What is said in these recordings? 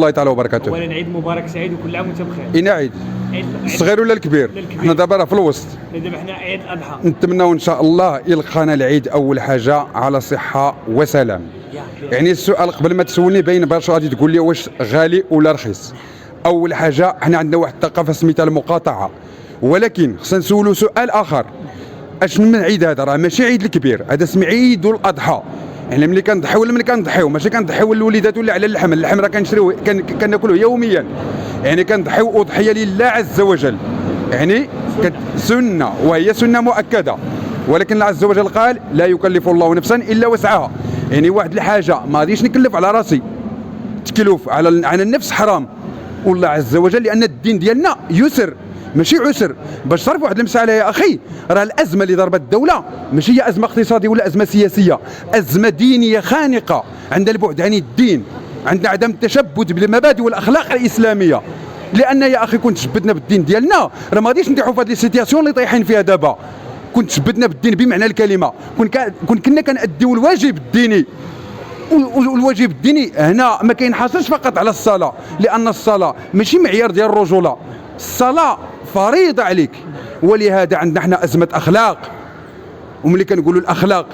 الله تعالى وبركاته. اولا عيد مبارك سعيد وكل عام وانت بخير. اين عيد؟ الصغير ولا الكبير؟ حنا دابا راه في الوسط. دابا حنا عيد الاضحى. نتمناو ان شاء الله يلقانا العيد اول حاجه على صحه وسلام. يعني السؤال قبل ما تسولني باين باش غادي تقول لي واش غالي ولا رخيص. اول حاجه حنا عندنا واحد الثقافه سميتها المقاطعه، ولكن خصنا نسولوا سؤال اخر. اشنو من عيد هذا؟ راه ماشي عيد الكبير، هذا سمي عيد الاضحى. يعني ملي كنضحيو ولا ملي كنضحيو ماشي كنضحيو للوليدات ولا على اللحم، اللحم راه كنشريوه كناكلوه يوميا. يعني كنضحيو اضحيه لله عز وجل، يعني سنه وهي سنه مؤكده، ولكن الله عز وجل قال لا يكلف الله نفسا الا وسعها. يعني واحد الحاجه ما غاديش نكلف على راسي، تكلف على النفس حرام، والله عز وجل لان الدين ديالنا يسر ماشي عسر. باش تعرف واحد المساله يا اخي، راه الازمه اللي ضربت الدوله ماشي هي ازمه اقتصاديه ولا ازمه سياسيه، ازمه دينيه خانقه. عندنا البعد عن الدين، عندنا عدم التشبث بالمبادئ والاخلاق الاسلاميه. لان يا اخي كنت تشبدنا بالدين ديالنا راه ما غاديش نطيحوا في هذه السيتياسيون اللي طايحين فيها دابا. كنت تشبدنا بالدين بمعنى الكلمه، كنا كنأديو الواجب الديني. والواجب الديني هنا ما كينحصرش فقط على الصلاه، لان الصلاه ماشي معيار ديال الرجوله، الصلاه فريضه عليك. ولهذا عندنا حنا ازمه اخلاق، وملي كنقولوا الاخلاق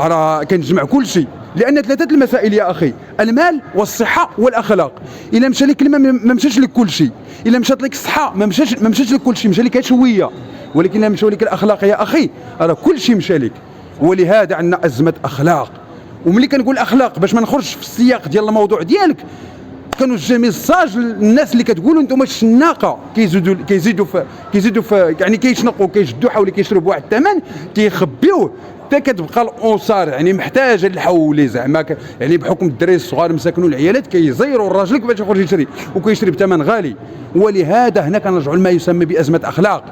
راه كنجمع كل شيء، لان ثلاثه المسائل يا اخي: المال والصحه والاخلاق. الا مشى لك المال ما مشاش لك كل شيء، الا مشات لك الصحه ما مشاش لك كل شيء، مشى لك شويه. ولكن الا مشاو لك الاخلاق يا اخي راه كل شيء مشى لك. ولهذا عندنا ازمه اخلاق. وملي كنقول اخلاق باش ما نخرجش في السياق ديال الموضوع ديالك، كانوا ميساج للناس اللي كتقولوا انتم الشناقه كيزيدوا في يعني كيشنقوا كيجدوا حولي كيشربوا بواحد الثمن كيخبيوه حتى كتبقى الاسر يعني محتاجه للحول زعما يعني بحكم الدراري الصغار مساكنوا العيالات كيزيروا الراجل باش يخرج يشري وكيشري بثمن غالي. ولهذا هنا كنرجعوا لما يسمى بازمه اخلاق.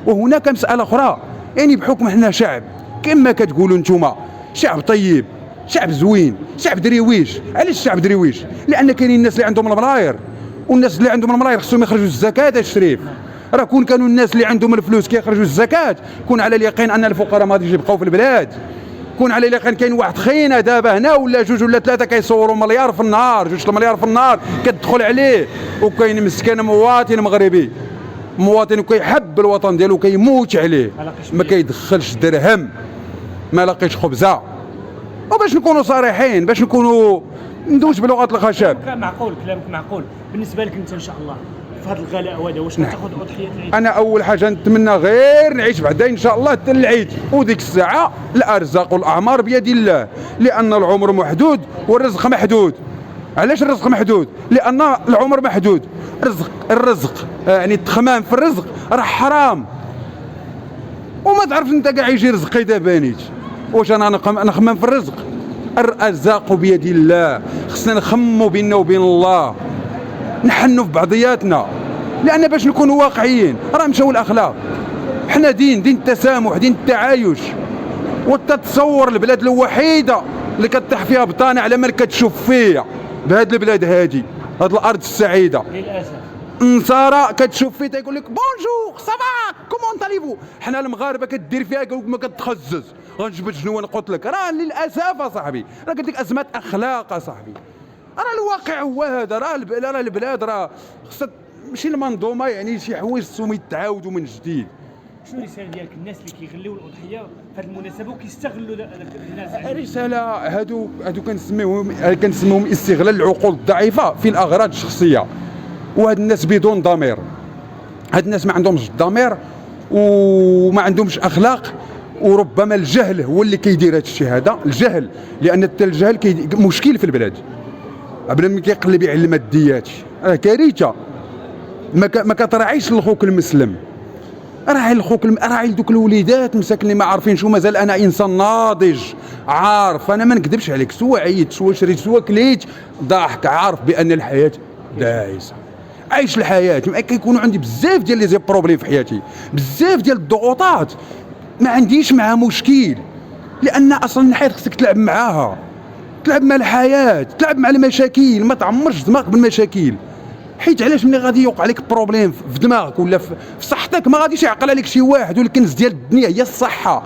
وهناك مساله اخرى، يعني بحكم حنا شعب كما كتقولوا نتوما شعب طيب، شعب زوين، شعب دريويش. علاش الشعب دريويش؟ لان كاينين الناس اللي عندهم الملاير، والناس اللي عندهم الملاير خصهم يخرجوا الزكاه الشريف. راه كانوا الناس اللي عندهم الفلوس كيخرجوا الزكاه، كون على اليقين ان الفقراء ما غاديش يبقاو في البلاد. كون على اليقين كاين واحد خينا دابا هنا ولا جوج ولا ثلاثه كيصوروا مليار في النهار، 2 مليار في النهار كتدخل عليه. وكاين مسكين مواطن مغربي، مواطن كيحب الوطن ديالو كيموت عليه، ما كيدخلش درهم، ما لاقيش خبزه. وباش نكونوا صريحين، باش نكونوا ندوش بلغه الخشب. معقول كلامك معقول. بالنسبه لك انت ان شاء الله في هذا الغلاء هذا واش غتاخذ اضحيه العيد؟ انا اول حاجه نتمنى غير نعيش بعدا ان شاء الله حتى العيد، وديك الساعه الارزاق والاعمار بيد الله، لان العمر محدود والرزق محدود. علاش الرزق محدود؟ لان العمر محدود. الرزق يعني التخمام في الرزق راه حرام، وما تعرف انت كاع يجي رزقي دابا نيت. واش انا نخمم في الرزق؟ الارزاق بيد الله. خصنا نخموا بيننا وبين الله، نحنوا في بعضياتنا، لان باش نكونوا واقعيين راه مشاو الاخلاق. حنا دين التسامح، دين التعايش. وتتصور البلاد الوحيده اللي كطيح فيها بطانه على من كتشوف فيها بهاد البلاد هادي، هاد الارض السعيده للاسف. النصارى كتشوف فيه تيقول لك بونجور سافا كومون طاليفو. حنا المغاربه كدير فيها قالوا ما كتخزز غنجبد شنو نقتلك. راه للاسف اصاحبي راه قلت لك ازمه اخلاق اصاحبي. راه الواقع هو هذا. راه البلاد راه خصها ماشي المنظومه يعني شي حوايج خصهم يتعاودوا من جديد. شنو الرساله ديالك الناس اللي كيغليو الاضحيه في هذه المناسبه وكيستغلوا الناس؟ رساله هادو كنسميهم استغلال العقول الضعيفه في الاغراض الشخصيه. وهاد الناس بدون ضمير، هاد الناس ما عندهمش ضمير وما عندهمش اخلاق. وربما الجهل هو اللي كيدير هاد الشيء هذا، الجهل، لان حتى الجهل مشكل في البلاد. بلا ملي كيقلب على الماديات راه كارثه. ما كتراعيش لخوك المسلم، راعي لخوك راعي لدوك الوليدات مساكن اللي ما عارفين شو. مازال انا انسان ناضج عارف، انا ما نكذبش عليك، سوا عييت سوا شريت سوا كليت ضاحك، عارف بان الحياه دايسه. عايش الحياه. كيكونوا عندي بزاف ديال لي بروبليم في حياتي، بزاف ديال الضغوطات ما عنديش معها مشكل، لان اصلا الحياه خصك تلعب معاها، تلعب مع الحياه، تلعب مع المشاكل، ما تعمرش دماغك بالمشاكل. حيت علاش ملي غادي يوقع لك بروبليم في دماغك ولا في صحتك ما غاديش يعقل عليك شي واحد. والكنز ديال الدنيا هي الصحه.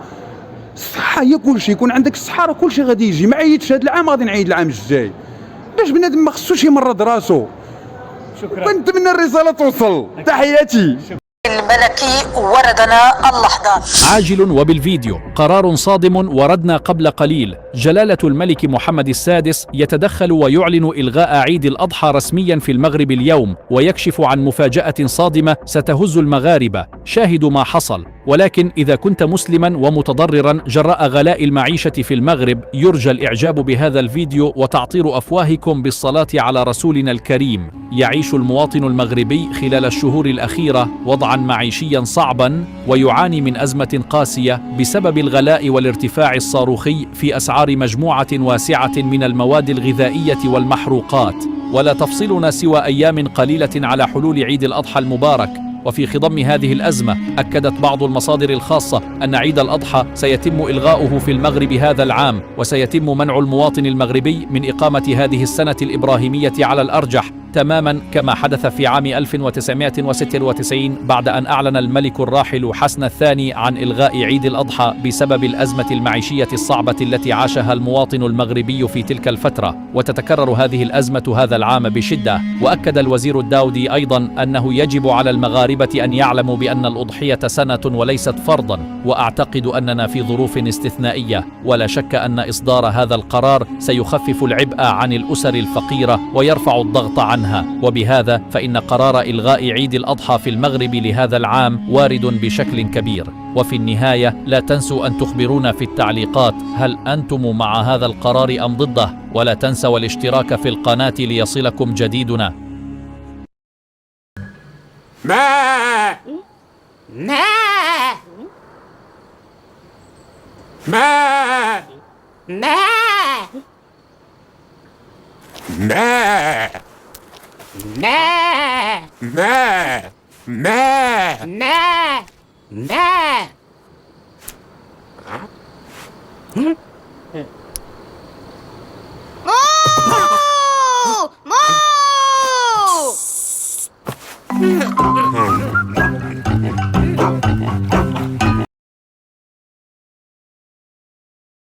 الصحه هي كل شيء. يكون عندك الصحه راه كل شيء غادي يجي. ما عيطش هذا العام غادي نعيد العام الجاي. باش بنادم ما خصوش يمرض راسو. شكرا. ونتمنى الرساله توصل. تحياتي. الملكي وردنا اللحظة. عاجل وبالفيديو. قرار صادم وردنا قبل قليل. جلالة الملك محمد السادس يتدخل ويعلن إلغاء عيد الأضحى رسميا في المغرب اليوم، ويكشف عن مفاجأة صادمة ستهز المغاربة. شاهدوا ما حصل. ولكن إذا كنت مسلما ومتضررا جراء غلاء المعيشة في المغرب، يرجى الإعجاب بهذا الفيديو وتعطير أفواهكم بالصلاة على رسولنا الكريم. يعيش المواطن المغربي خلال الشهور الأخيرة وضعا معيشيا صعبا، ويعاني من أزمة قاسية بسبب الغلاء والارتفاع الصاروخي في أسعار مجموعة واسعة من المواد الغذائية والمحروقات. ولا تفصلنا سوى أيام قليلة على حلول عيد الأضحى المبارك. وفي خضم هذه الأزمة أكدت بعض المصادر الخاصة أن عيد الأضحى سيتم إلغاؤه في المغرب هذا العام، وسيتم منع المواطن المغربي من إقامة هذه السنة الإبراهيمية على الأرجح، تماما كما حدث في عام 1996 بعد أن أعلن الملك الراحل حسن الثاني عن إلغاء عيد الأضحى بسبب الأزمة المعيشية الصعبة التي عاشها المواطن المغربي في تلك الفترة. وتتكرر هذه الأزمة هذا العام بشدة. وأكد الوزير الداودي أيضا أنه يجب على المغاربة أن يعلموا بأن الأضحية سنة وليست فرضا، وأعتقد أننا في ظروف استثنائية، ولا شك أن إصدار هذا القرار سيخفف العبء عن الأسر الفقيرة ويرفع الضغط عنها. وبهذا فإن قرار إلغاء عيد الأضحى في المغرب لهذا العام وارد بشكل كبير. وفي النهاية لا تنسوا أن تخبرونا في التعليقات هل أنتم مع هذا القرار أم ضده، ولا تنسوا الاشتراك في القناة ليصلكم جديدنا. ما ما ما ما ما ما ما ما ما